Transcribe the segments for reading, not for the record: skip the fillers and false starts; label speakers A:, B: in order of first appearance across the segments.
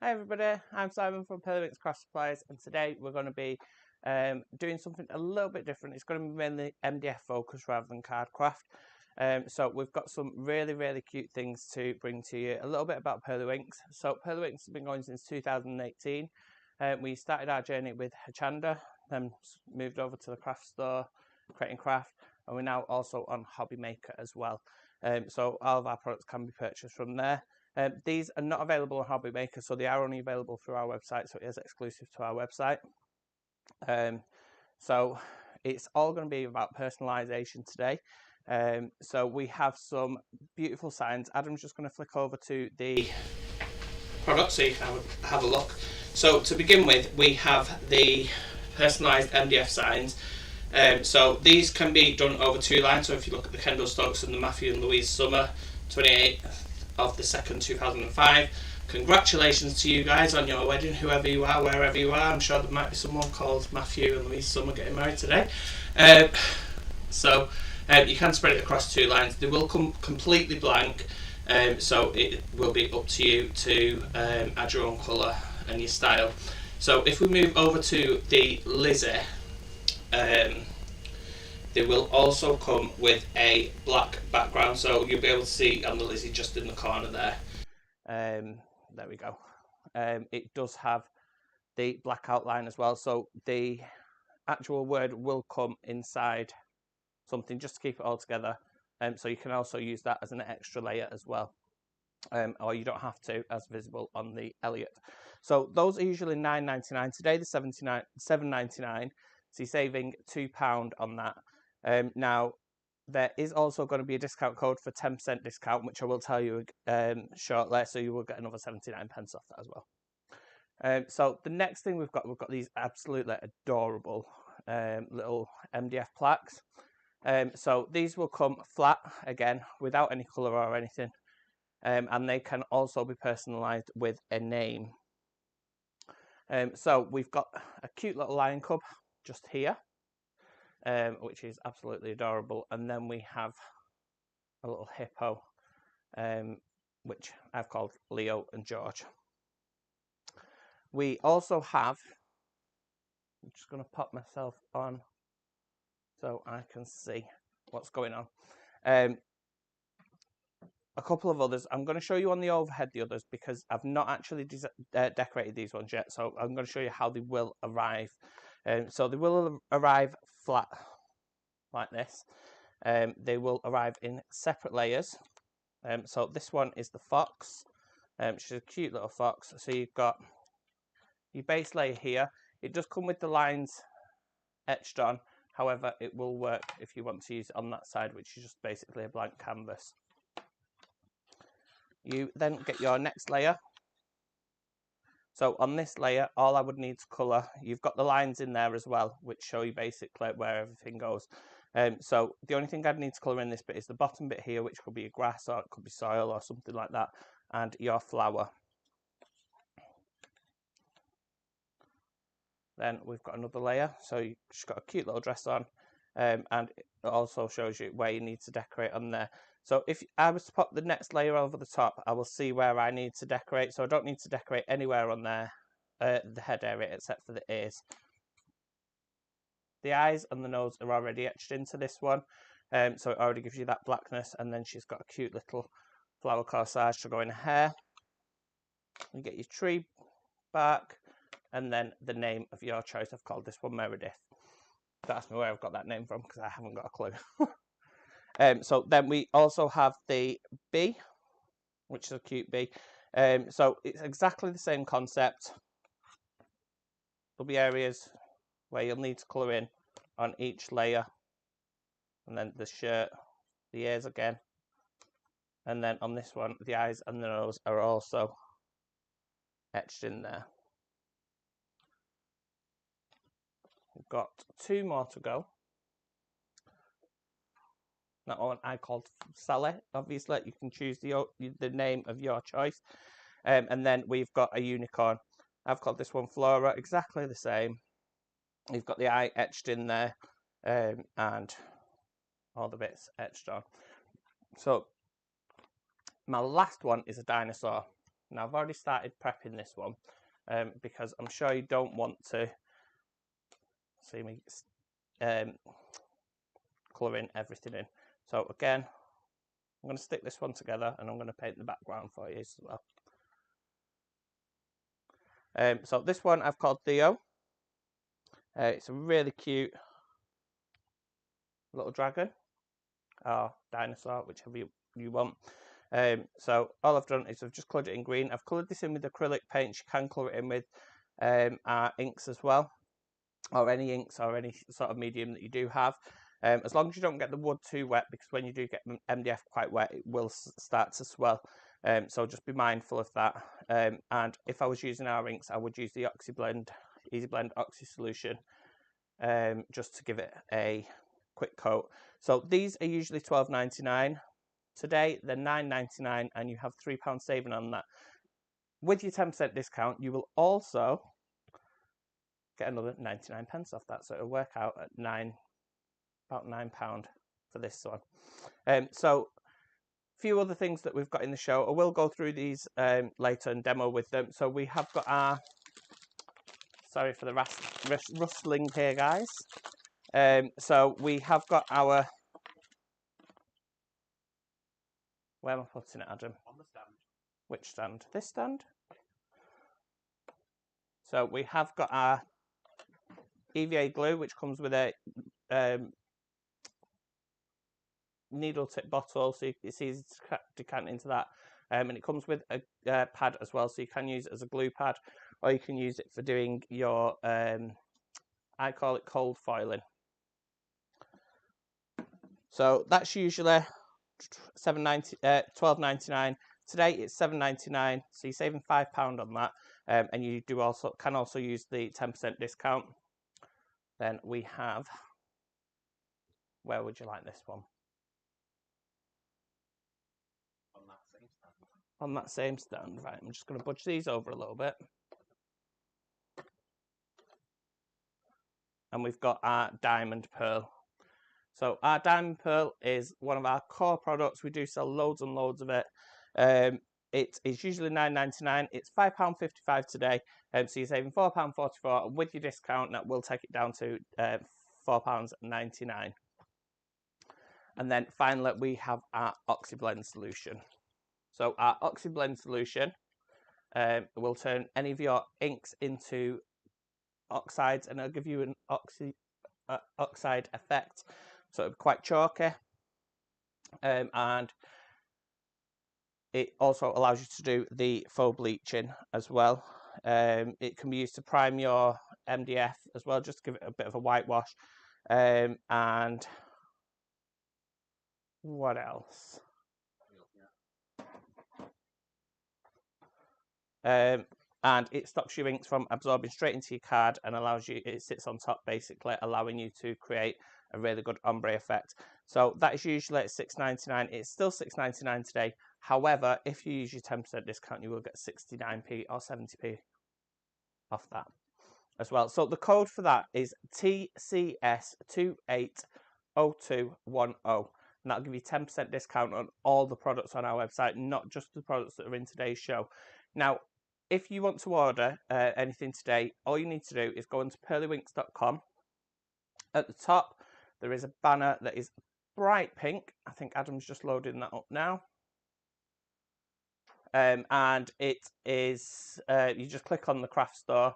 A: Hi everybody, I'm Simon from Pearlywinks Craft Supplies, and today we're going to be doing something a little bit different. It's going to be mainly MDF focused rather than card craft. So we've got some really cute things to bring to you. A little bit about Pearlywinks. So Pearlywinks has been going since 2018. We started our journey with Hachanda, then moved over to the craft store, Creating Craft, and we're now also on Hobby Maker as well. So all of our products can be purchased from there. These are not available on Hobby Maker, so they are only available through our website, so it is exclusive to our website. So it's all going to be about personalization today. So we have some beautiful signs. Adam's just going to flick over to the product so you can have a look. So to begin with, we have the personalised MDF signs. So these can be done over two lines. So if you look at the Kendall Stokes and the Matthew and Louise Summer, 28th of the 2nd, 2005. Congratulations to you guys on your wedding, whoever you are, wherever you are. I'm sure there might be someone called Matthew and Louise Summer getting married today. So you can spread it across two lines. They will come completely blank, so it will be up to you to add your own colour and your style. So if we move over to the Lizzie, they will also come with a black background, so you'll be able to see on the Lizzie just in the corner there. There we go. It does have the black outline as well, so the actual word will come inside something just to keep it all together. So you can also use that as an extra layer as well, or you don't have to, as visible on the Elliot. So those are usually $9.99. Today they're $7.99. So you're saving £2 on that. Now, there is also going to be a discount code for 10% discount, which I will tell you shortly, so you will get another 79 pence off that as well. So the next thing we've got these absolutely adorable little MDF plaques. So these will come flat, again, without any colour or anything, and they can also be personalised with a name. So we've got a cute little lion cub just here, which is absolutely adorable, and then we have a little hippo, which I've called Leo and George. We also have, I'm just going to pop myself on so I can see what's going on. A couple of others. I'm going to show you on the overhead the others because I've not actually decorated these ones yet, so I'm going to show you how they will arrive. So they will arrive flat like this. They will arrive in separate layers. So this one is the fox, which is a cute little fox. So you've got your base layer here. It does come with the lines etched on. However, it will work if you want to use it on that side, which is just basically a blank canvas. You then get your next layer. So on this layer, all I would need to colour, you've got the lines in there as well, which show you basically where everything goes. So the only thing I'd need to colour in this bit is the bottom bit here, which could be a grass or it could be soil or something like that, and your flower. Then we've got another layer, so you've just got a cute little dress on, and it also shows you where you need to decorate on there. So if I was to pop the next layer over the top, I will see where I need to decorate. So I don't need to decorate anywhere on there, the head area, except for the ears. The eyes and the nose are already etched into this one, so it already gives you that blackness. And then she's got a cute little flower corsage to go in her hair. You get your tree bark, and then the name of your choice. I've called this one Meredith. Don't ask me where I've got that name from because I haven't got a clue. So then we also have the bee, which is a cute bee. So it's exactly the same concept. There'll be areas where you'll need to colour in on each layer. And then the shirt, the ears again. And then on this one, the eyes and the nose are also etched in there. We've got two more to go. That one I called Sally. Obviously, you can choose the name of your choice. And then we've got a unicorn. I've called this one Flora, exactly the same. You've got the eye etched in there, and all the bits etched on. So my last one is a dinosaur. Now I've already started prepping this one because I'm sure you don't want to see me colouring everything in. So again, I'm going to stick this one together and I'm going to paint the background for you as well. So this one I've called Theo. It's a really cute little dragon or dinosaur, whichever you want. So all I've done is I've just coloured it in green. I've coloured this in with acrylic paints. You can colour it in with our inks as well, or any inks or any sort of medium that you do have. As long as you don't get the wood too wet, because when you do get MDF quite wet, it will start to swell. So just be mindful of that. And if I was using our inks, I would use the Oxy Blend, Easy Blend Oxy solution, just to give it a quick coat. So these are usually £12.99. Today they're £9.99, and you have £3 saving on that. With your 10% discount, you will also get another 99 pence off that, so it'll work out at about £9 for this one. So a few other things that we've got in the show. I will go through these later and demo with them. So we have got our, sorry for the rustling here, guys. So we have got our, where am I putting it, Adam?
B: On the stand.
A: Which stand? This stand? So we have got our EVA glue, which comes with a needle tip bottle, so it's easy to decant into that. And it comes with a pad as well, so you can use it as a glue pad, or you can use it for doing your, I call it cold foiling. So that's usually £12.99. Today it's £7.99, so you're saving £5 on that, and you can also use the 10% discount. Then we have, where would you like this one? On that same stand, right? I'm just going to budge these over a little bit. And we've got our Diamond Pearl. So our Diamond Pearl is one of our core products. We do sell loads and loads of it. It is usually £9.99. It's £5.55 today. So you're saving £4.44. And with your discount, that will take it down to £4.99. And then finally, we have our Oxy Blend solution. So our Oxy Blend solution will turn any of your inks into oxides, and it'll give you an oxide effect. So it'll be quite chalky, and it also allows you to do the faux bleaching as well. It can be used to prime your MDF as well, just to give it a bit of a whitewash. And what else? And it stops your inks from absorbing straight into your card and allows you, it sits on top basically, allowing you to create a really good ombre effect. So that is usually at £6.99. It's still £6.99 today. However, if you use your 10% discount, you will get 69p or 70p off that as well. So the code for that is TCS280210. And that'll give you 10% discount on all the products on our website, not just the products that are in today's show. Now, if you want to order anything today, all you need to do is go into pearlywinks.com. At the top, there is a banner that is bright pink. I think Adam's just loading that up now. And it is, you just click on the craft store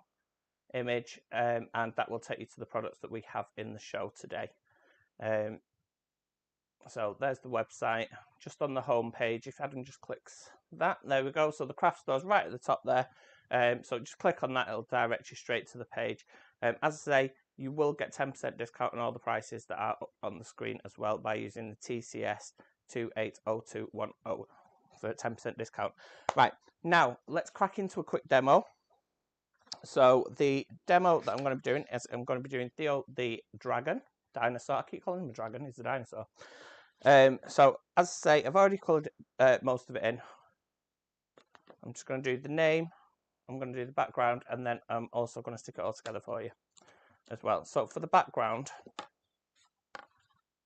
A: image, and that will take you to the products that we have in the show today. So there's the website, just on the home page. If Adam just clicks that, there we go. So the craft store's right at the top there. So just click on that, it'll direct you straight to the page. As I say, you will get 10% discount on all the prices that are up on the screen as well by using the TCS 280210 for a 10% discount. Right, now let's crack into a quick demo. So the demo that I'm going to be doing is I'm going to be doing Theo the dragon, dinosaur. I keep calling him a dragon, he's a dinosaur. So as I say, I've already coloured most of it in. I'm just going to do the name, I'm going to do the background, and then I'm also going to stick it all together for you as well. So for the background,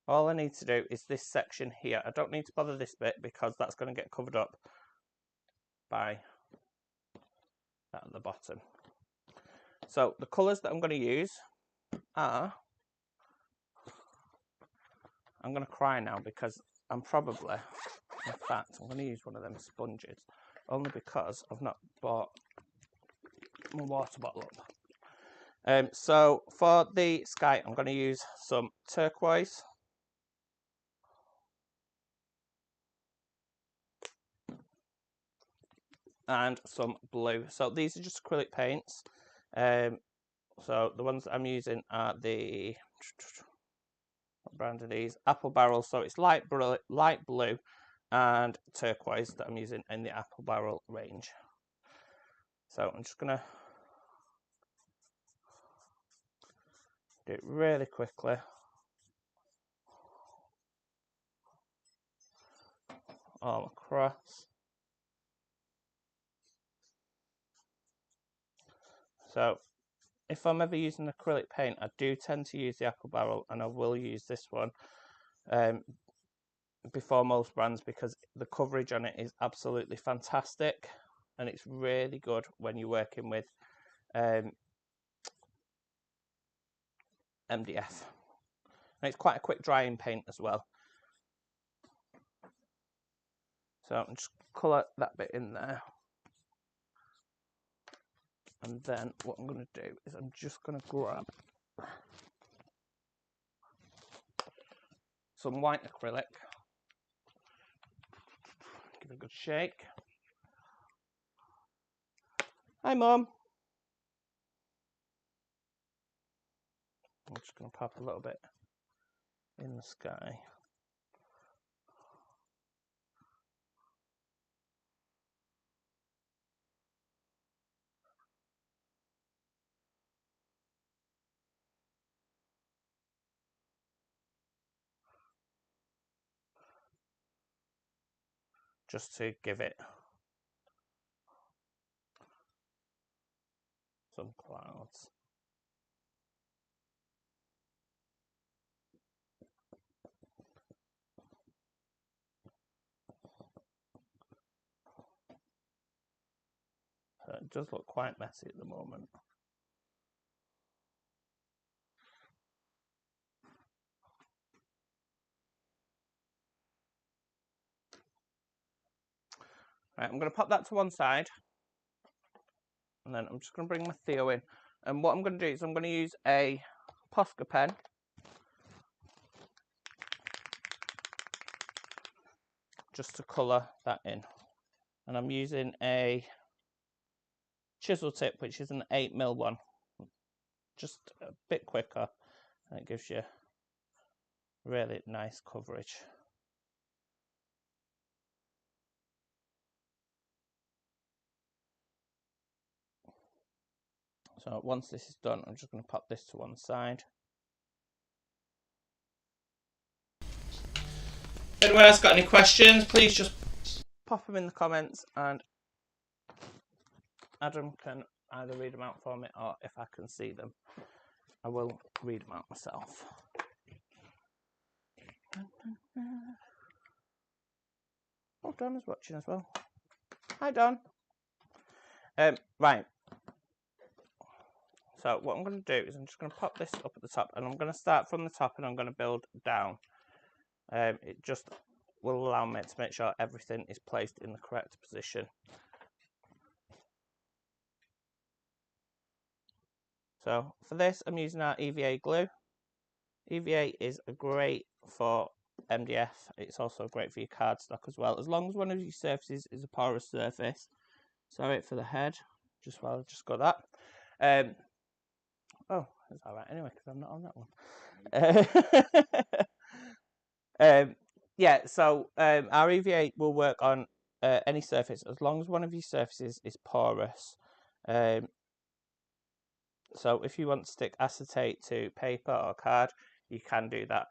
A: all I need to do is this section here. I don't need to bother this bit because that's going to get covered up by that at the bottom. So the colours that I'm going to use are, I'm going to cry now because I'm probably, in fact, I'm going to use one of them sponges, only because I've not bought my water bottle up. So for the sky, I'm going to use some turquoise. And some blue. So these are just acrylic paints. So the ones that I'm using are the, what brand are these? Apple Barrel. So it's light blue and turquoise that I'm using in the Apple Barrel range. So I'm just gonna do it really quickly. All across. So if I'm ever using acrylic paint, I do tend to use the Apple Barrel, and I will use this one before most brands because the coverage on it is absolutely fantastic, and it's really good when you're working with MDF. And it's quite a quick drying paint as well. So I'm just colour that bit in there. And then what I'm going to do is I'm just going to grab some white acrylic, give it a good shake. Hi Mum. I'm just going to pop a little bit in the sky. Just to give it some clouds. It does look quite messy at the moment. Right, I'm going to pop that to one side, and then I'm just going to bring my Theo in. And what I'm going to do is I'm going to use a Posca pen. Just to colour that in. And I'm using a chisel tip, which is an 8mm one. Just a bit quicker, and it gives you really nice coverage. So once this is done, I'm just going to pop this to one side. If anyone else got any questions, please just pop them in the comments, and Adam can either read them out for me, or if I can see them, I will read them out myself. Oh, Don is watching as well. Hi, Don. Right. So what I'm going to do is I'm just going to pop this up at the top, and I'm going to start from the top, and I'm going to build down. It just will allow me to make sure everything is placed in the correct position. So for this, I'm using our EVA glue. EVA is great for MDF. It's also great for your cardstock as well, as long as one of your surfaces is a porous surface. Sorry for the head, just while I just got that. Oh, it's all right anyway, because I'm not on that one. Yeah, so our EVA will work on any surface as long as one of your surfaces is porous. So if you want to stick acetate to paper or card, you can do that.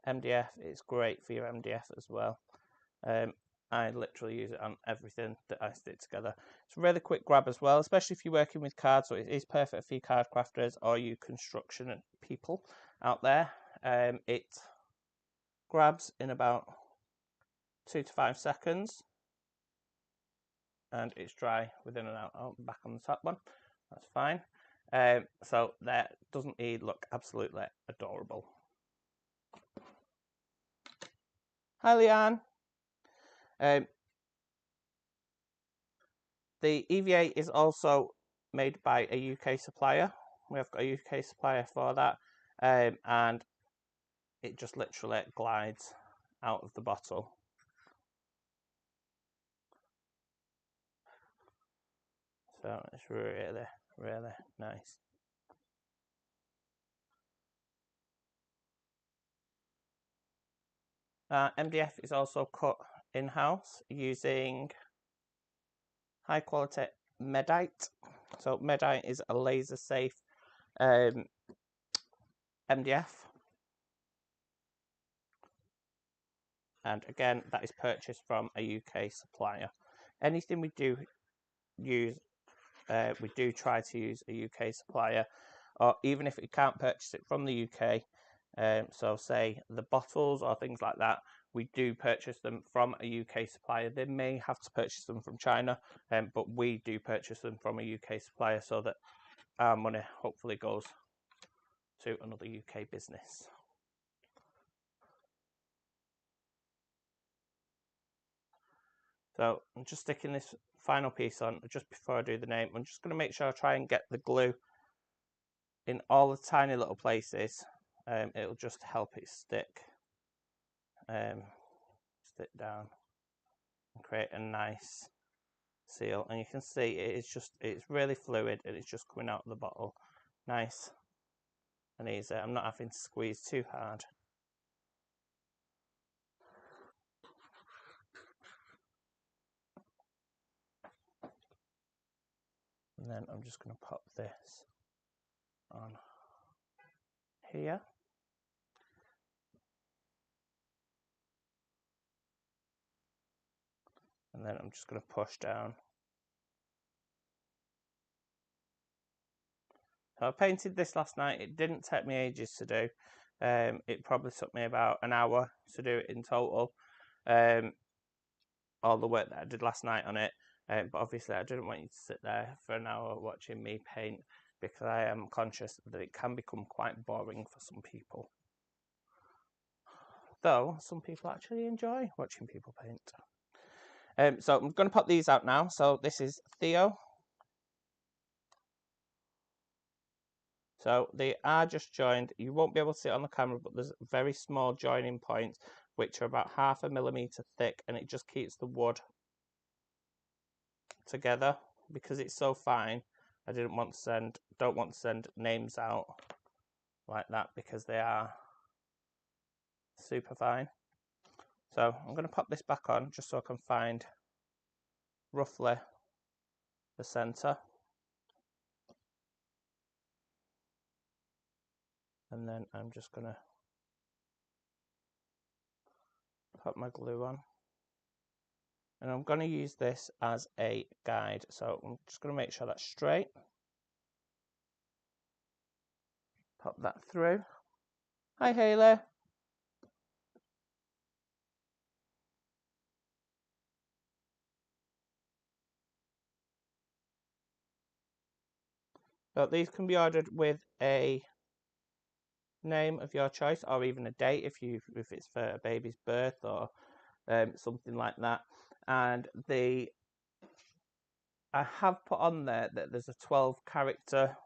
A: MDF is great for your MDF as well. I literally use it on everything that I stick together. It's a really quick grab as well, especially if you're working with cards, so it is perfect for you card crafters or you construction people out there. It grabs in about 2 to 5 seconds. and it's dry within and out. Oh, back on the top one, that's fine. So that doesn't he look absolutely adorable? Hi, Leanne. The EVA is also made by a UK supplier. We have got a UK supplier for that, and it just literally glides out of the bottle. So it's really, really nice. MDF is also cut in-house using high quality medite. So medite is a laser safe MDF. And again, that is purchased from a UK supplier. Anything we do use, we do try to use a UK supplier, or even if we can't purchase it from the UK, so say the bottles or things like that, we do purchase them from a UK supplier. They may have to purchase them from China, but we do purchase them from a UK supplier so that our money hopefully goes to another UK business. So I'm just sticking this final piece on just before I do the name. I'm just going to make sure I try and get the glue in all the tiny little places. It'll just help it stick down and create a nice seal. And you can see it's really fluid and it's just coming out of the bottle nice and easy. I'm not having to squeeze too hard. And then I'm just going to pop this on here. And then I'm just going to push down. So I painted this last night. It didn't take me ages to do. It probably took me about an hour to do it in total. All the work that I did last night on it. But obviously I didn't want you to sit there for an hour watching me paint, because I am conscious that it can become quite boring for some people. Though some people actually enjoy watching people paint. So I'm going to pop these out now. So this is Theo. So they are just joined. You won't be able to see it on the camera, but there's very small joining points which are about 0.5 millimeter thick, and it just keeps the wood together because it's so fine. I don't want to send names out like that because they are super fine. So I'm going to pop this back on just so I can find roughly the center. And then I'm just going to put my glue on. And I'm going to use this as a guide. So I'm just going to make sure that's straight. Pop that through. Hi, Haley. So these can be ordered with a name of your choice, or even a date if it's for a baby's birth or something like that. And I have put on there that there's a 12 character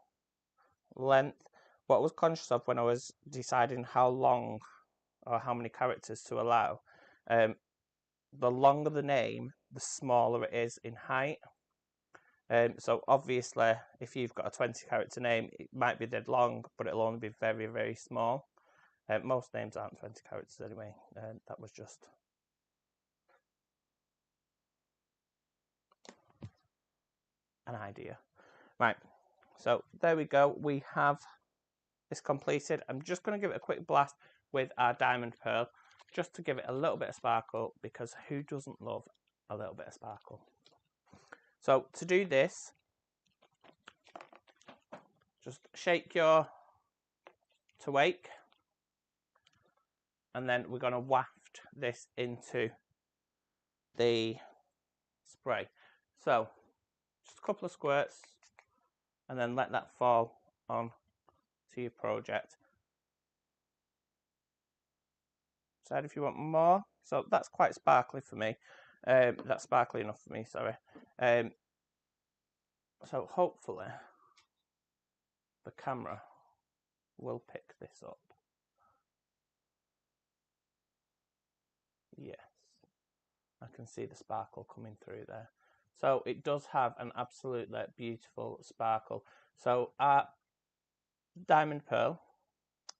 A: length. What I was conscious of when I was deciding how long or how many characters to allow, the longer the name, the smaller it is in height. So obviously, if you've got a 20 character name, it might be dead long, but it'll only be very, very small. Most names aren't 20 characters anyway. That was just an idea. Right, so there we go. We have this completed. I'm just going to give it a quick blast with our diamond pearl, just to give it a little bit of sparkle, because who doesn't love a little bit of sparkle? So to do this, just shake your to wake, and then we're going to waft this into the spray. So just a couple of squirts and then let that fall on to your project. Decide if you want more. So that's quite sparkly for me. That's sparkly enough for me, sorry. So hopefully the camera will pick this up. Yes, I can see the sparkle coming through there. So it does have an absolutely beautiful sparkle. So our diamond pearl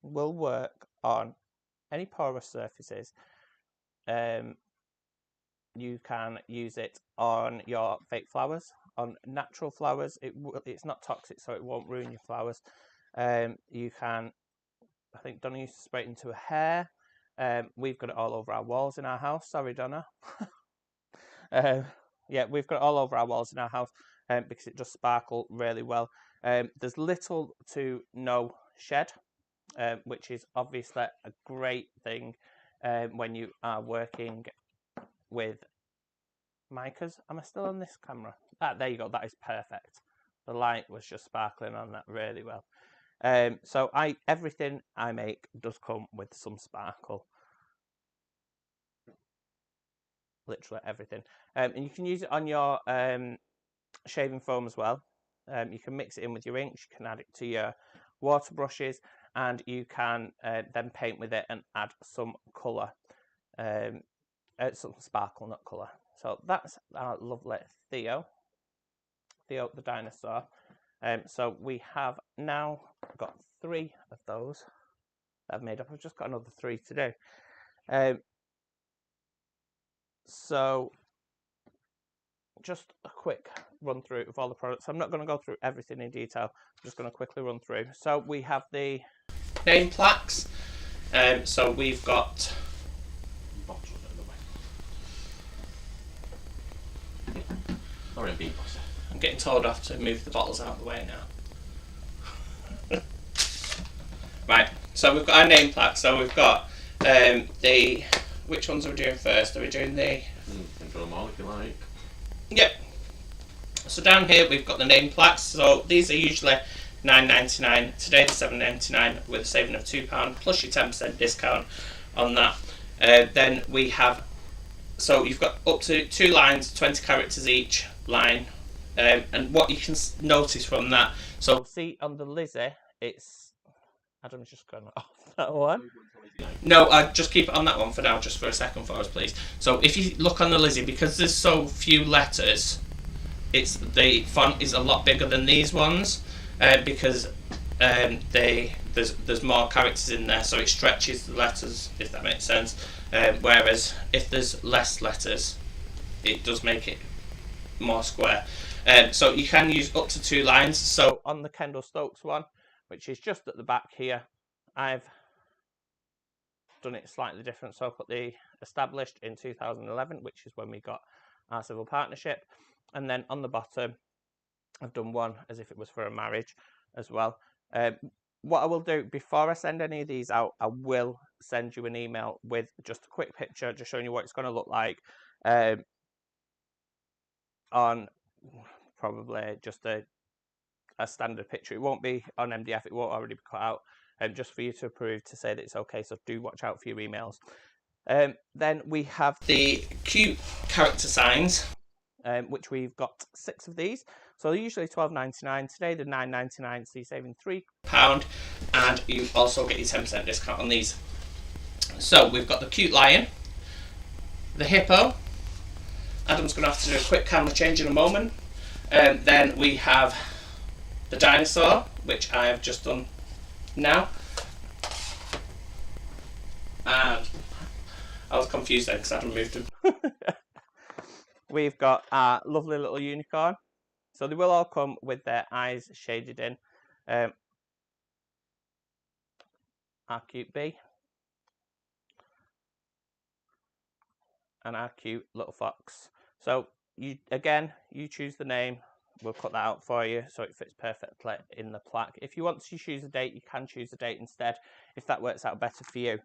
A: will work on any porous surfaces. You can use it on your fake flowers, on natural flowers. It's not toxic, so it won't ruin your flowers. You can, I think Donna used to spray it into her hair. We've got it all over our walls in our house. Sorry, Donna. Yeah, we've got it all over our walls in our house because it does sparkle really well. There's little to no shed, which is obviously a great thing when you are working with micas. Am I still on this camera? There you go. That is perfect. The light was just sparkling on that really well. So everything I make does come with some sparkle. Literally everything. And you can use it on your shaving foam as well. You can mix it in with your inks. You can add it to your water brushes, and you can then paint with it and add some colour. Some sparkle, not colour. So that's our lovely Theo the dinosaur. So we have now got 3 of those that I've made up. I've just got another 3 to do. So just a quick run through of all the products. I'm not going to go through everything in detail. I'm just going to quickly run through. So we have the name plaques. So we've got
B: Sorry, I'm being bossy.
A: I'm getting told I have to move the bottles out of the way now. Right, so we've got our name plaque. So we've got which ones are we doing first? Are we doing the...
B: You can draw them all if you like.
A: Yep. So down here we've got the name plaques. So these are usually £9.99. Today they're £7.99 with a saving of £2 plus your 10% discount on that. Then we have, so you've got up to 2 lines, 20 characters each line. And what you can notice from that, so see on the Lizzie, it's, Adam's just gone off that one. No, I'll just keep it on that one for now, just for a second for us, please. So if you look on the Lizzie, because there's so few letters, the font is a lot bigger than these ones, because there's more characters in there, so it stretches the letters, if that makes sense. Whereas if there's less letters, it does make it more square. So you can use up to 2 lines. So on the Kendall Stokes one, which is just at the back here, I've done it slightly different. So I put the established in 2011, which is when we got our civil partnership. And then on the bottom, I've done one as if it was for a marriage as well. What I will do before I send any of these out, I will send you an email with just a quick picture, just showing you what it's going to look like on probably just a standard picture. It won't be on MDF, it won't already be cut out, just for you to approve to say that it's okay, so do watch out for your emails. Then we have the cute character signs, which we've got 6 of these. So they're usually £12.99. Today they're £9.99, so you're saving £3, and you also get your 10% discount on these. So we've got the cute lion, the hippo. Adam's going to have to do a quick camera change in a moment. Then we have the dinosaur, which I have just done now. And I was confused then because Adam moved him. We've got our lovely little unicorn. So they will all come with their eyes shaded in. Our cute bee. And our cute little fox. So you choose the name. We'll cut that out for you so it fits perfectly in the plaque. If you want to choose a date, you can choose a date instead if that works out better for you.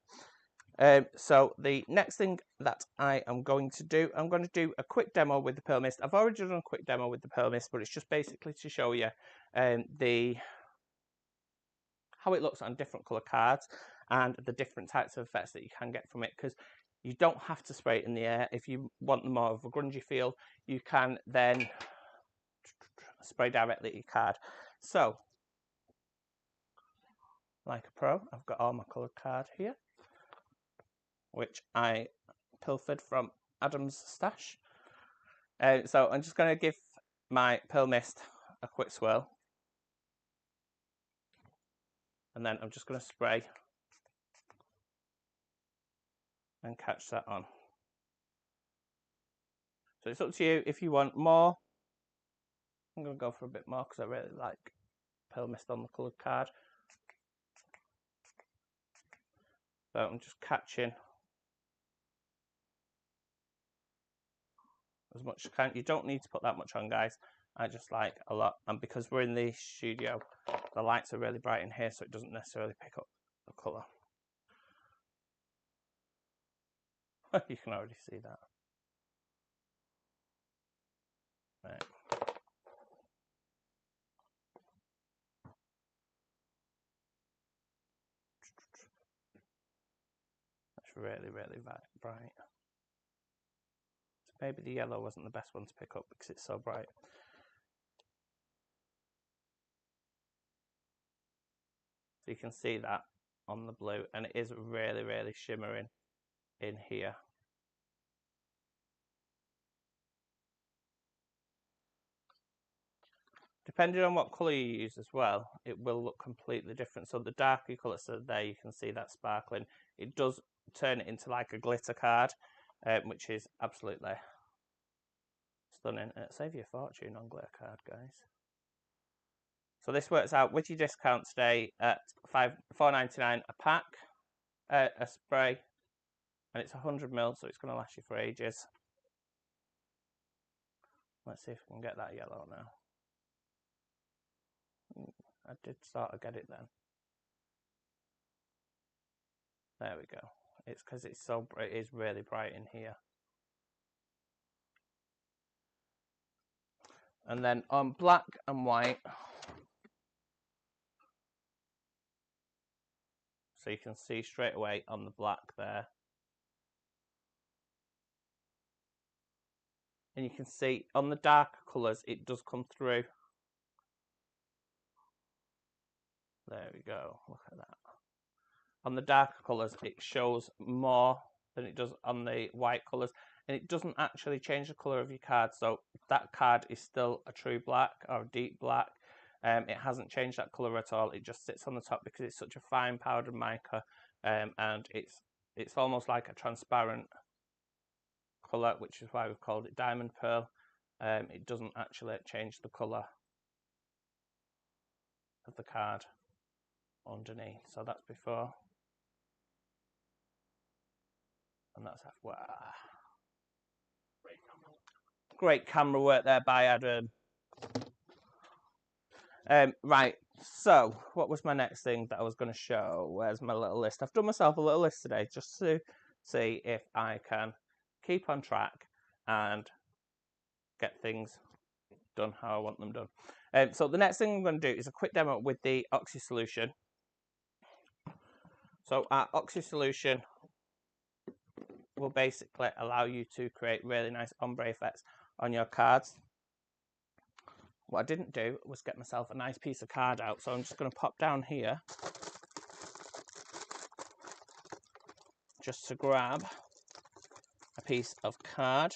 A: So the next thing that I am going to do, I'm going to do a quick demo with the Pearl Mist. I've already done a quick demo with the Pearl Mist, but it's just basically to show you how it looks on different colour cards and the different types of effects that you can get from it, because you don't have to spray it in the air. If you want more of a grungy feel, you can then spray directly at your card. So, like a pro, I've got all my coloured card here, which I pilfered from Adam's stash. So I'm just going to give my Pearl Mist a quick swirl, and then I'm just going to spray and catch that on. So it's up to you if you want more. I'm going to go for a bit more because I really like Pearl Mist on the coloured card. So I'm just catching as much as I can. You don't need to put that much on, guys. I just like a lot, and because we're in the studio, the lights are really bright in here, so it doesn't necessarily pick up the colour. You can already see that. Right. That's really, really bright. So maybe the yellow wasn't the best one to pick up because it's so bright. So you can see that on the blue, and it is really, really shimmering in here. Depending on what colour you use as well, it will look completely different. So the darker colour, so there you can see that sparkling. It does turn it into like a glitter card, which is absolutely stunning. And it'll save you a fortune on glitter card, guys. So this works out with your discount today at $4.99 a pack, a spray, and it's 100ml, so it's going to last you for ages. Let's see if we can get that yellow now. I did sort of get it then. There we go. It's because it's so bright, it is really bright in here. And then on black and white, so you can see straight away on the black there. And you can see on the darker colours, it does come through. There we go, look at that. On the darker colours, it shows more than it does on the white colours. And it doesn't actually change the colour of your card. So that card is still a true black or a deep black. It hasn't changed that colour at all. It just sits on the top because it's such a fine powdered mica. And it's almost like a transparent colour, which is why we've called it diamond pearl. It doesn't actually change the colour of the card underneath. So that's before, and that's after. Wow. Great camera work there by Adam. Right, so what was my next thing that I was going to show? Where's my little list? I've done myself a little list today just to see if I can keep on track and get things done how I want them done. So the next thing I'm going to do is a quick demo with the Oxy solution. So our Oxy solution will basically allow you to create really nice ombre effects on your cards. What I didn't do was get myself a nice piece of card out, so I'm just going to pop down here just to grab a piece of card.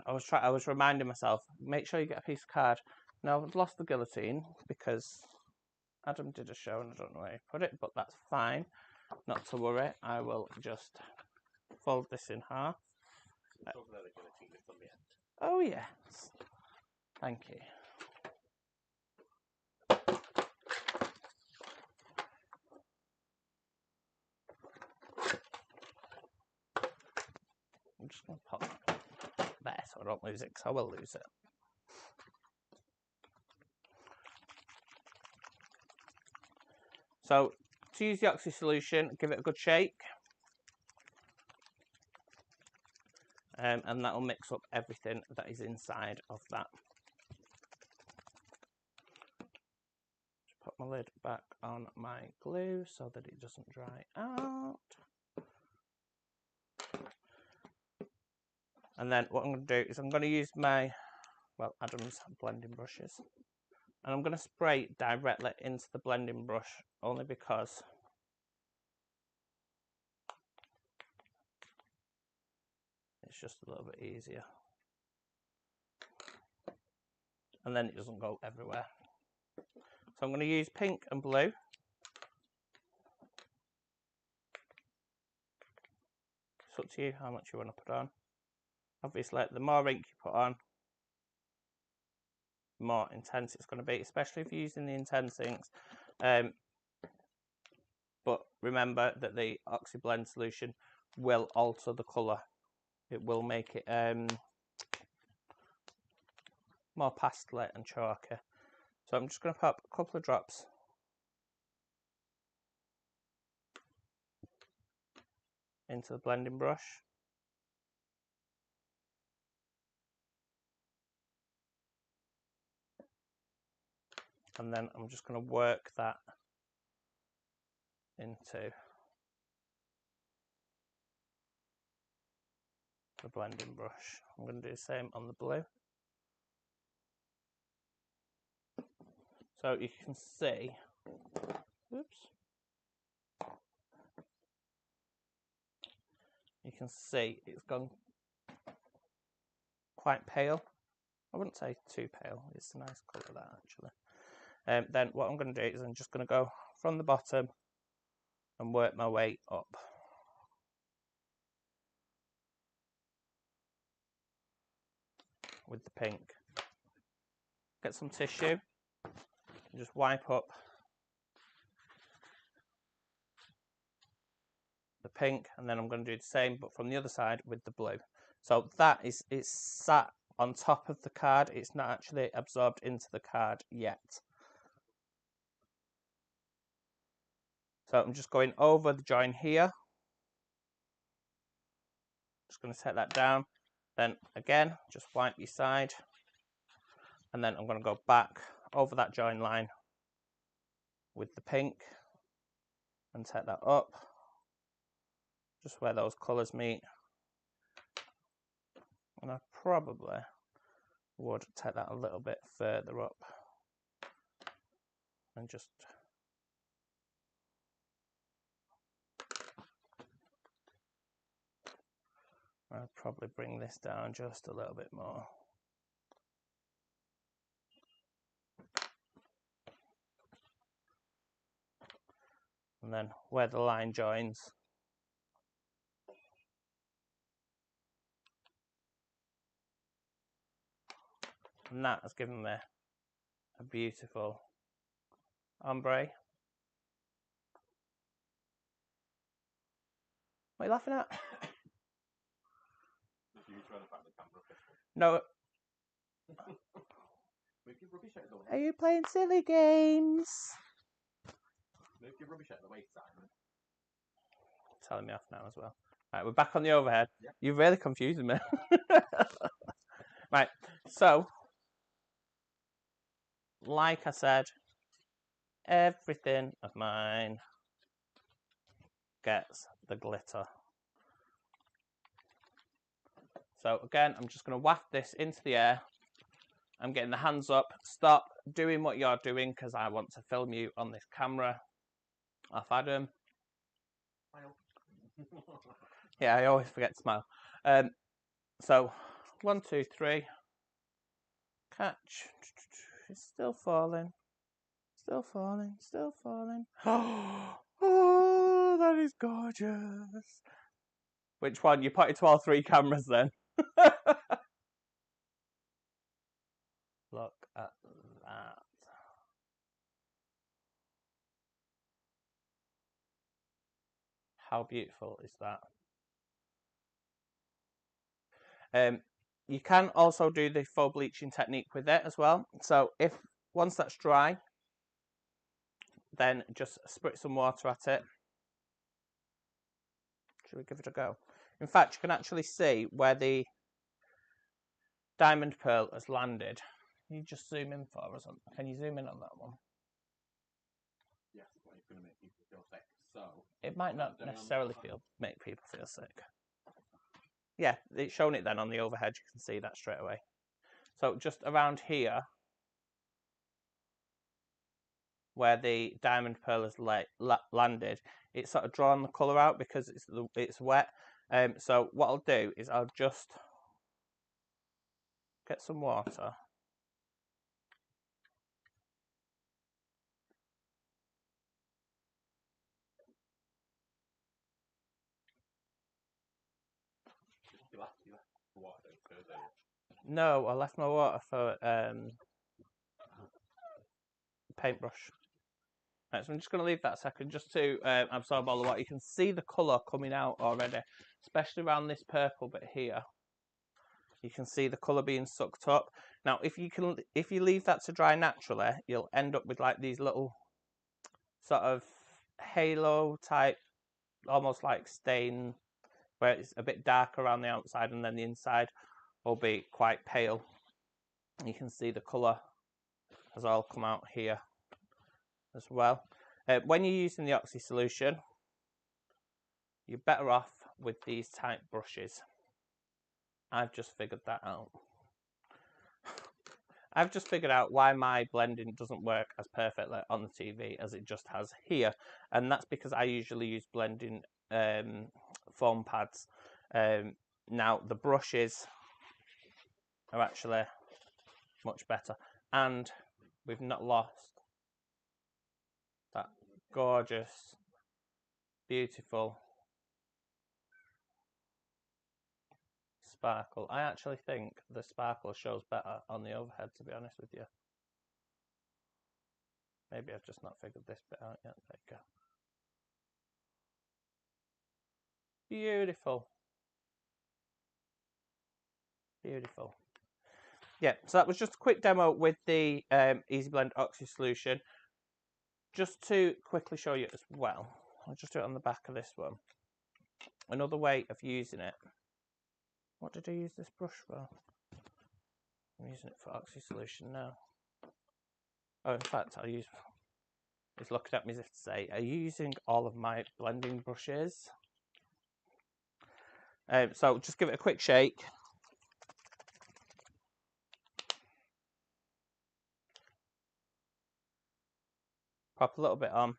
A: I was reminding myself, make sure you get a piece of card. Now I've lost the guillotine because Adam did a show and I don't know where he put it, but that's fine. Not to worry, I will just fold this in half. Oh yes, thank you. I'm just going to pop that there so I don't lose it, because I will lose it. So to use the Oxy solution, give it a good shake. And that will mix up everything that is inside of that. Just put my lid back on my glue so that it doesn't dry out. And then what I'm going to do is I'm going to use my, well, Adam's blending brushes. And I'm going to spray directly into the blending brush only because it's just a little bit easier. And then it doesn't go everywhere. So I'm going to use pink and blue. It's up to you how much you want to put on. Obviously, the more ink you put on, the more intense it's going to be, especially if you're using the intense inks. But remember that the Oxy Blend solution will alter the colour. It will make it more pastely and chalky. So I'm just going to pop a couple of drops into the blending brush. And then I'm just going to work that into the blending brush. I'm going to do the same on the blue. So you can see, oops, you can see it's gone quite pale. I wouldn't say too pale, it's a nice colour that actually. Then what I'm going to do is I'm just going to go from the bottom and work my way up. With the pink. Get some tissue and just wipe up the pink, and then I'm going to do the same but from the other side with the blue. So that is, it's sat on top of the card, it's not actually absorbed into the card yet. So I'm just going over the join here. Just going to set that down. Then again, just wipe your side. And then I'm going to go back over that join line with the pink and set that up. Just where those colours meet. And I probably would take that a little bit further up. And just I'll probably bring this down just a little bit more. And then where the line joins, and that has given me a beautiful ombre. What are you laughing at? No. Are you playing silly games?
B: Move your rubbish out of the way, Simon.
A: Telling me off now as well. Right, we're back on the overhead. Yep. You're really confusing me. Right, so like I said, everything of mine gets the glitter. So again, I'm just going to waft this into the air. I'm getting the hands up. Stop doing what you're doing because I want to film you on this camera. Off Adam. Yeah, I always forget to smile. So 1, 2, 3. Catch. It's still falling. Still falling. Still falling. Oh, that is gorgeous. Which one? You pointed to all 3 cameras then. Look at that. How beautiful is that? You can also do the faux bleaching technique with it as well. So if once that's dry, then just spritz some water at it. Should we give it a go? In fact, you can actually see where the diamond pearl has landed. Can you just zoom in for us? Can you zoom in on that one?
B: Yes, but it's going to make people feel sick. So
A: it might not necessarily make people feel sick. Yeah, it's shown it then on the overhead. You can see that straight away. So just around here, where the diamond pearl has landed, it's sort of drawn the colour out because it's wet. So what I'll do is I'll just get some water. No, I left my water for paintbrush. Right, so I'm just going to leave that a second just to absorb all the water. You can see the colour coming out already, especially around this purple bit here. You can see the colour being sucked up. Now, if you leave that to dry naturally, you'll end up with like these little sort of halo type, almost like stain, where it's a bit dark around the outside and then the inside will be quite pale. You can see the colour has all come out here as well. When you're using the Oxy solution, you're better off with these type brushes. I've just figured that out. I've just figured out why my blending doesn't work as perfectly on the TV as it just has here, and that's because I usually use blending foam pads. Now the brushes are actually much better, and we've not lost that gorgeous, beautiful sparkle. I actually think the sparkle shows better on the overhead, to be honest with you. Maybe I've just not figured this bit out yet. There you go. Beautiful. Beautiful. Yeah, so that was just a quick demo with the Easy Blend Oxy solution. Just to quickly show you as well, I'll just do it on the back of this one. Another way of using it. What did I use this brush for? I'm using it for Oxy solution now. Oh, in fact, he's looking at me as if to say, are you using all of my blending brushes? So just give it a quick shake. Pop a little bit on.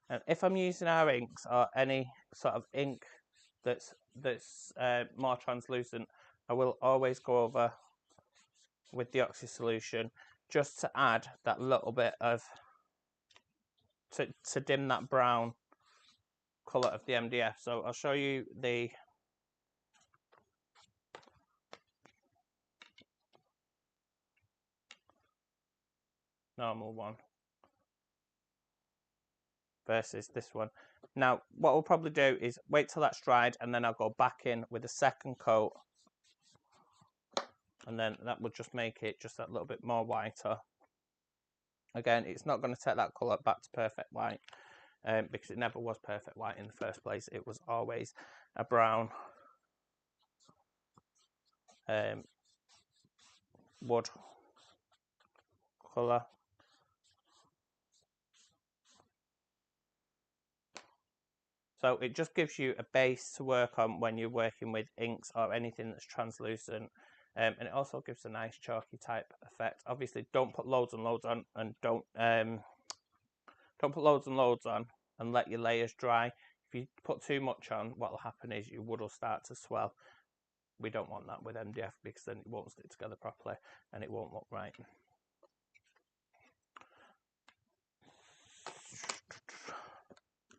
A: And if I'm using our inks or any sort of ink that's more translucent, I will always go over with the Oxy solution just to add that little bit of, to dim that brown colour of the MDF. So I'll show you the normal one versus this one. Now what we'll probably do is wait till that's dried and then I'll go back in with a second coat, and then that will just make it just that little bit more whiter. Again, it's not going to take that colour back to perfect white because it never was perfect white in the first place. It was always a brown wood colour. So it just gives you a base to work on when you're working with inks or anything that's translucent. And it also gives a nice chalky type effect. Obviously, don't put loads and loads on, and don't put loads and loads on and let your layers dry. If you put too much on, what will happen is your wood will start to swell. We don't want that with MDF because then it won't stick together properly and it won't look right.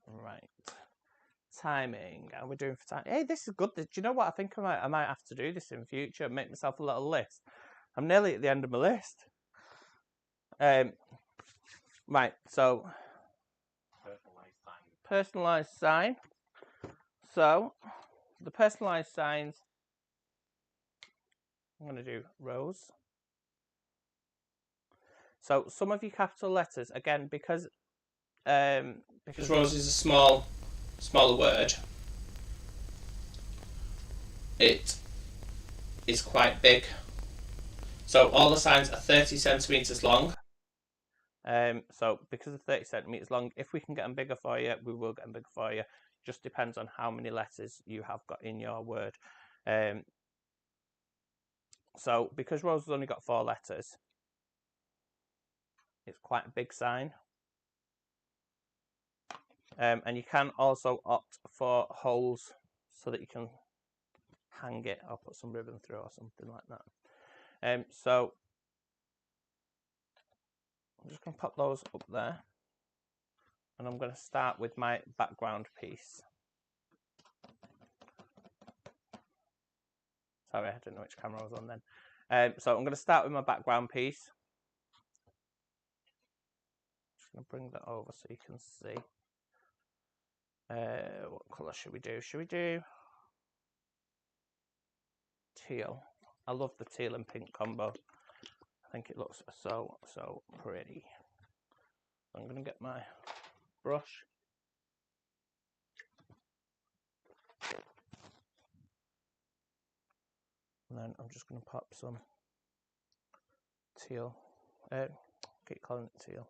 A: Right. Timing. How are we doing for time? Hey, this is good. Do you know what? I think I might have to do this in future. Make myself a little list. I'm nearly at the end of my list. Right, so personalised sign. So the personalised signs, I'm going to do rows. So some of your capital letters, again, because rows is a smaller word, it is quite big. So all the signs are 30 centimetres long. So because of 30 centimetres long, if we can get them bigger for you, we will get them bigger for you. Just depends on how many letters you have got in your word. So because Rose has only got 4 letters, it's quite a big sign. And you can also opt for holes so that you can hang it or put some ribbon through or something like that. So I'm just going to pop those up there, and I'm going to start with my background piece. Sorry, I didn't know which camera I was on then. So I'm going to start with my background piece. Just going to bring that over so you can see. What colour should we do? Should we do teal? I love the teal and pink combo. I think it looks so pretty. I'm going to get my brush. And then I'm just going to pop some teal. Keep calling it teal.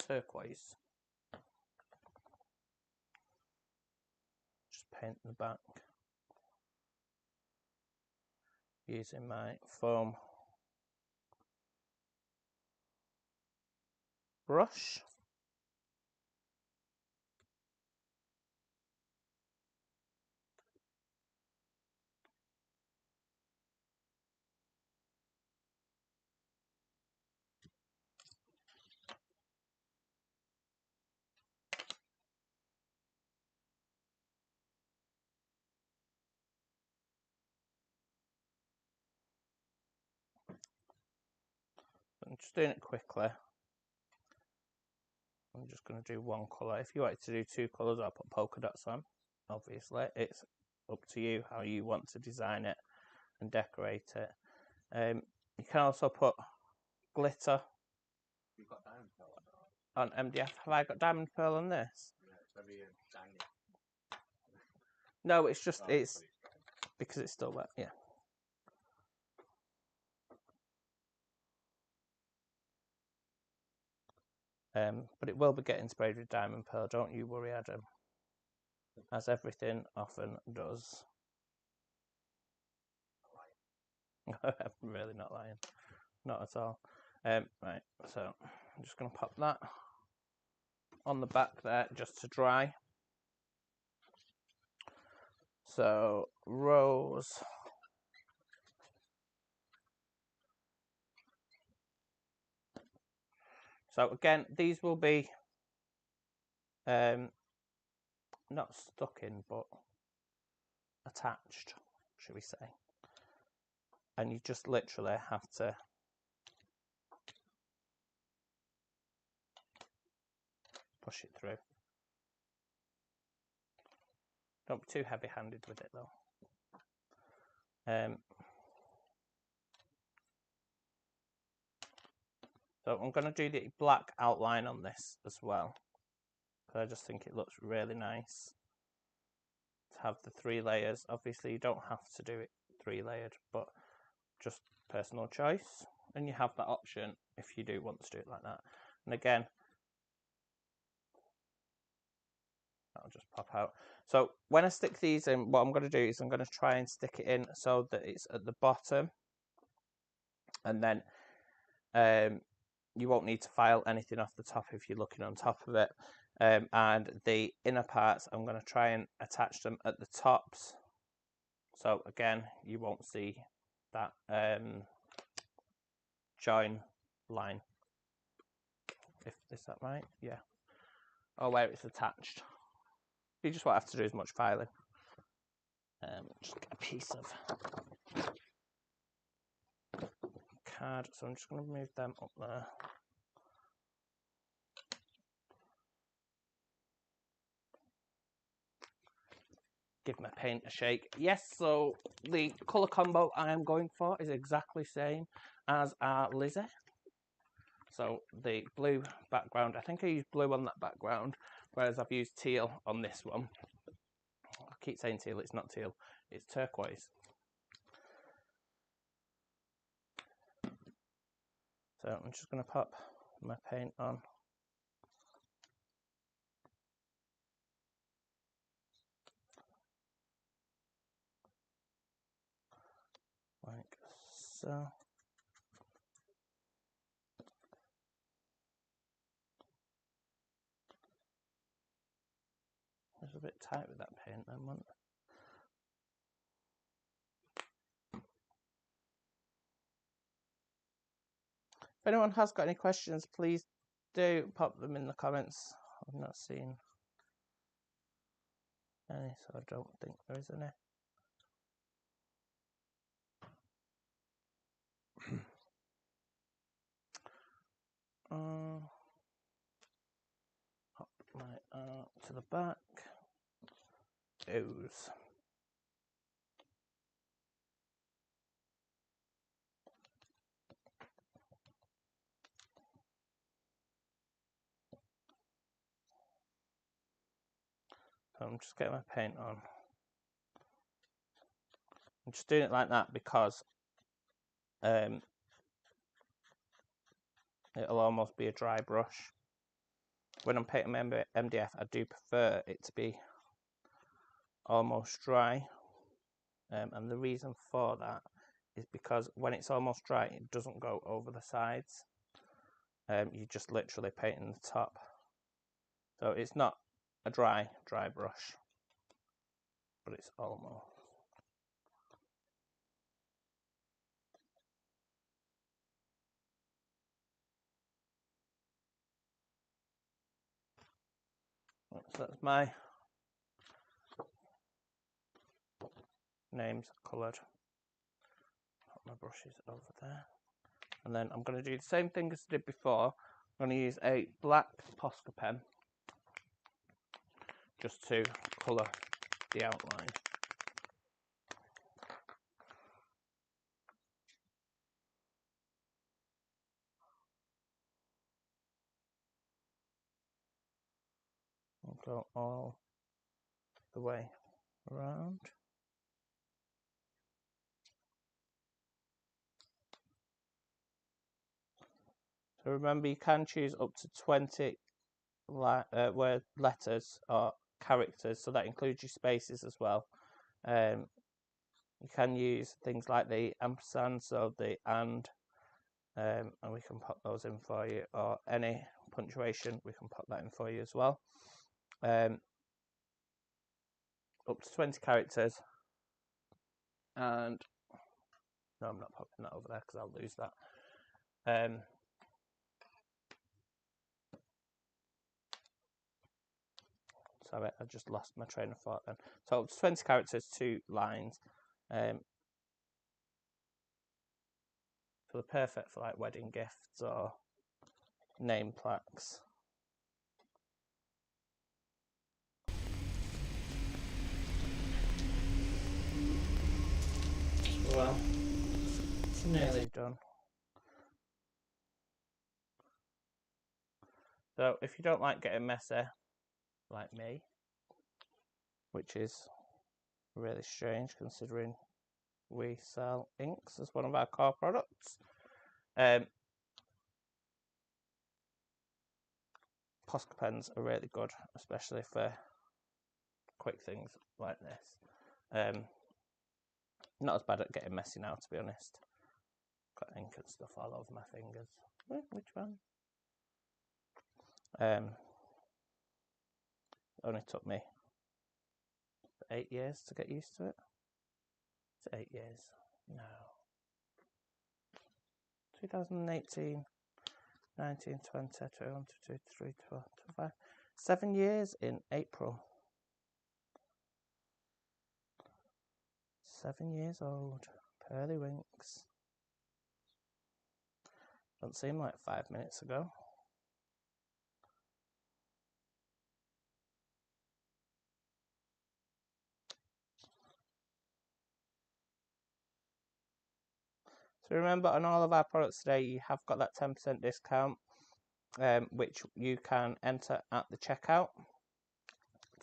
A: Turquoise. Just paint the back using my foam brush. I'm just doing it quickly. I'm just going to do one colour. If you wanted to do 2 colours, I'll put polka dots on. Obviously, it's up to you how you want to design it and decorate it. You can also put glitter.
B: You've got diamond pearl
A: on MDF. Have I got diamond pearl on this?
B: Yeah, it's very shiny.
A: No, it's just, it's because it's still wet, yeah. But it will be getting sprayed with diamond pearl, don't you worry, Adam. As everything often does. I'm really not lying. Not at all. Right, so I'm just going to pop that on the back there just to dry. So, rose. So again, these will be not stuck in, but attached, should we say. And you just literally have to push it through. Don't be too heavy-handed with it though. So I'm going to do the black outline on this as well, because I just think it looks really nice to have the 3 layers. Obviously you don't have to do it 3 layered, but just personal choice, and you have that option if you do want to do it like that. And again, that'll just pop out. So when I stick these in, what I'm going to do is I'm going to try and stick it in so that it's at the bottom, and then you won't need to file anything off the top if you're looking on top of it. And the inner parts, I'm going to try and attach them at the tops. So again, you won't see that join line. Is that right? Yeah. Or where it's attached. You just won't have to do as much filing. Just get a piece of card, so I'm just going to move them up there. Give my paint a shake. Yes, so the colour combo I am going for is exactly the same as our Lizzie. So the blue background, I think I used blue on that background, whereas I've used teal on this one. I keep saying teal, it's not teal, it's turquoise. So I'm just going to pop my paint on. Like so. It's a bit tight with that paint then, wasn't it? If anyone has got any questions, please do pop them in the comments. I've not seen any, so I don't think there is any. Pop my to the back. Ooze. So I'm just getting my paint on. I'm just doing it like that because it'll almost be a dry brush. When I'm painting MDF, I do prefer it to be almost dry. And the reason for that is because when it's almost dry, it doesn't go over the sides. You're just literally painting the top. So it's not a dry brush, but it's almost. So that's my names coloured. Put my brushes over there. And then I'm going to do the same thing as I did before. I'm going to use a black Posca pen just to colour the outline. I'll go all the way around. So remember, you can choose up to 20 word letters or characters, so that includes your spaces as well. You can use things like the ampersand, so the and we can put those in for you, or any punctuation, we can put that in for you as well. Up to 20 characters, and no, I'm not popping that over there because I'll lose that. Sorry, I just lost my train of thought then. So up to 20 characters, 2 lines. So they're perfect for like wedding gifts or name plaques. Well, it's nearly done. So if you don't like getting messy, like me, which is really strange considering we sell inks as one of our core products, Posca pens are really good, especially for quick things like this. Not as bad at getting messy now, to be honest. Got ink and stuff all over my fingers. Which one? Only took me 8 years to get used to it. It's 8 years. No. 2018, 19, 20, 21, 22, 23, 24, 25. 7 years in April. 7 years old. Pearlywinks. Doesn't seem like 5 minutes ago. So remember, on all of our products today, you have got that 10% discount, which you can enter at the checkout.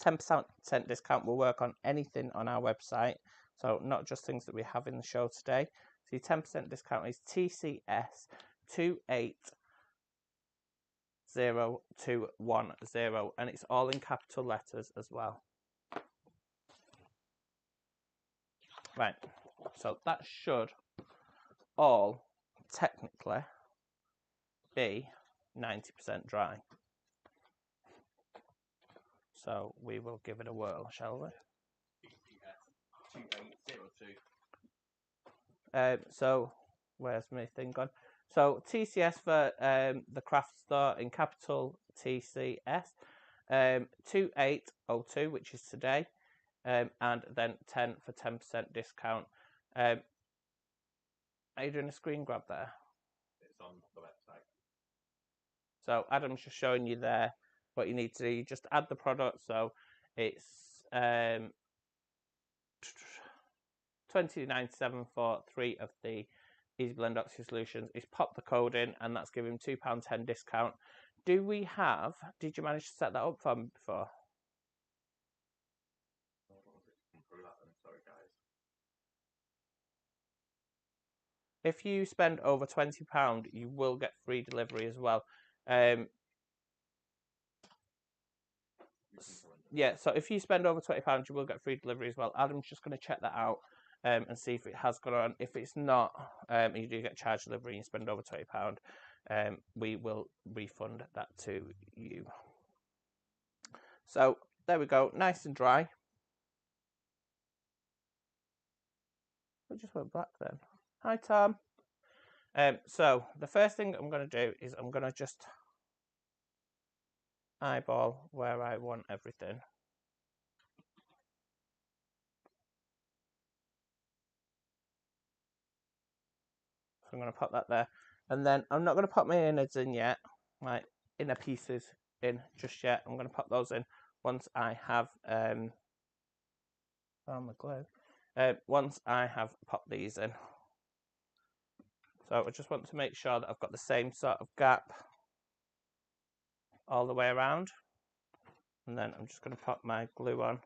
A: 10% discount will work on anything on our website, so not just things that we have in the show today. So your 10% discount is TCS 280210, and it's all in capital letters as well. Right, so that should all technically be 90% dry. So we will give it a whirl, shall we? So where's my thing gone? So TCS for the craft store in capital TCS, 2802, which is today, and then 10 for 10% discount. Are you doing a screen grab there?
B: It's on the website.
A: So Adam's just showing you there what you need to do. You just add the product. So it's $20.97 for 3 of the Easy Blend Oxy solutions. He's popped the code in, and that's giving him £2.10 discount. Do we have? Did you manage to set that up for me before?
B: Sorry, guys.
A: If you spend over £20, you will get free delivery as well. Yeah, so if you spend over £20, you will get free delivery as well. Adam's just going to check that out and see if it has gone on. If it's not, and you do get charged delivery and you spend over £20, we will refund that to you. So there we go, nice and dry. It just went black then. Hi, Tom. So the first thing I'm going to do is I'm going to just eyeball where I want everything. So I'm going to pop that there, and then I'm not going to pop my innards in yet, like inner pieces in just yet. I'm going to pop those in once I have found my glue. Once I have popped these in. So I just want to make sure that I've got the same sort of gap all the way around, and then I'm just going to pop my glue on.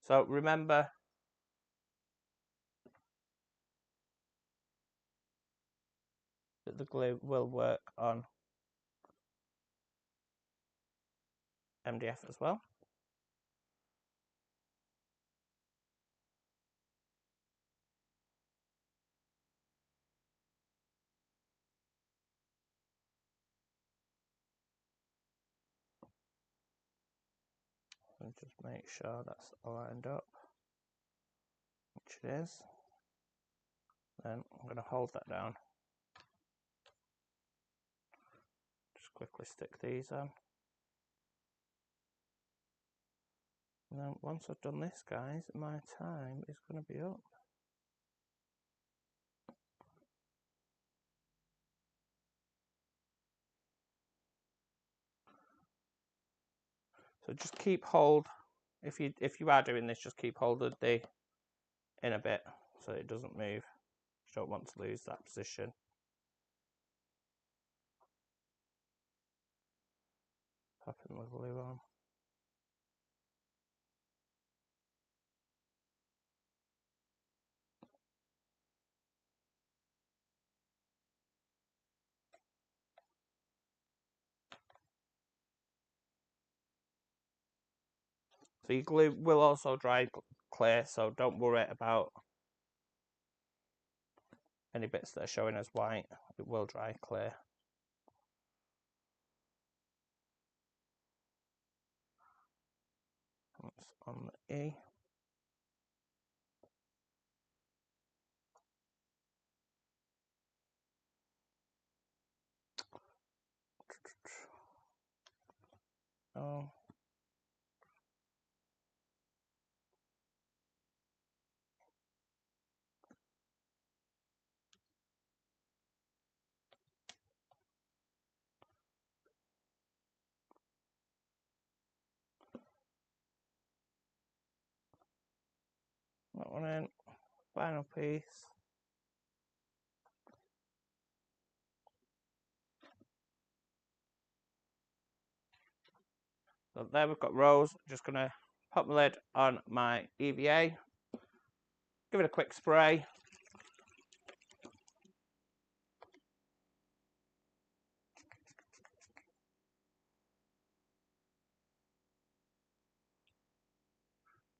A: So remember, that the glue will work on MDF as well. And just make sure that's lined up, which it is. Then I'm going to hold that down. Just quickly stick these on. And then once I've done this, guys, my time is going to be up. So just keep hold. If you are doing this, just keep hold of the inner bit so it doesn't move. You don't want to lose that position. Popping the glue on. So your glue will also dry clear, so don't worry about any bits that are showing as white. It will dry clear. That's on the E. Oh. that one in, final piece. So there we've got rows. Just going to pop the lid on my EVA, give it a quick spray.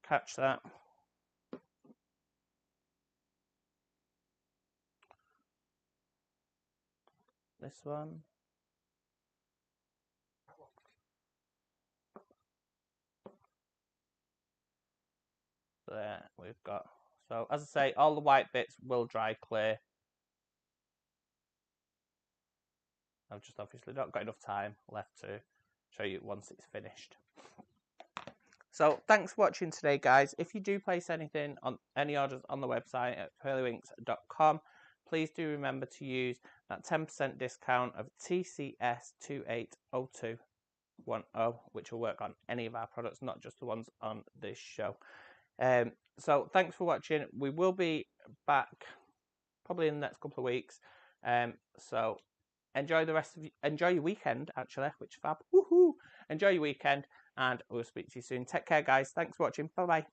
A: Catch that. This one. There we've got. So as I say, all the white bits will dry clear. I've just obviously not got enough time left to show you once it's finished. So thanks for watching today, guys. If you do place anything on any orders on the website at pearlywinks.com, please do remember to use that 10% discount of TCS280210, which will work on any of our products, not just the ones on this show. So thanks for watching. We will be back probably in the next couple of weeks. So enjoy your weekend, actually, which is fab. Woohoo! Enjoy your weekend, and we'll speak to you soon. Take care, guys. Thanks for watching. Bye bye.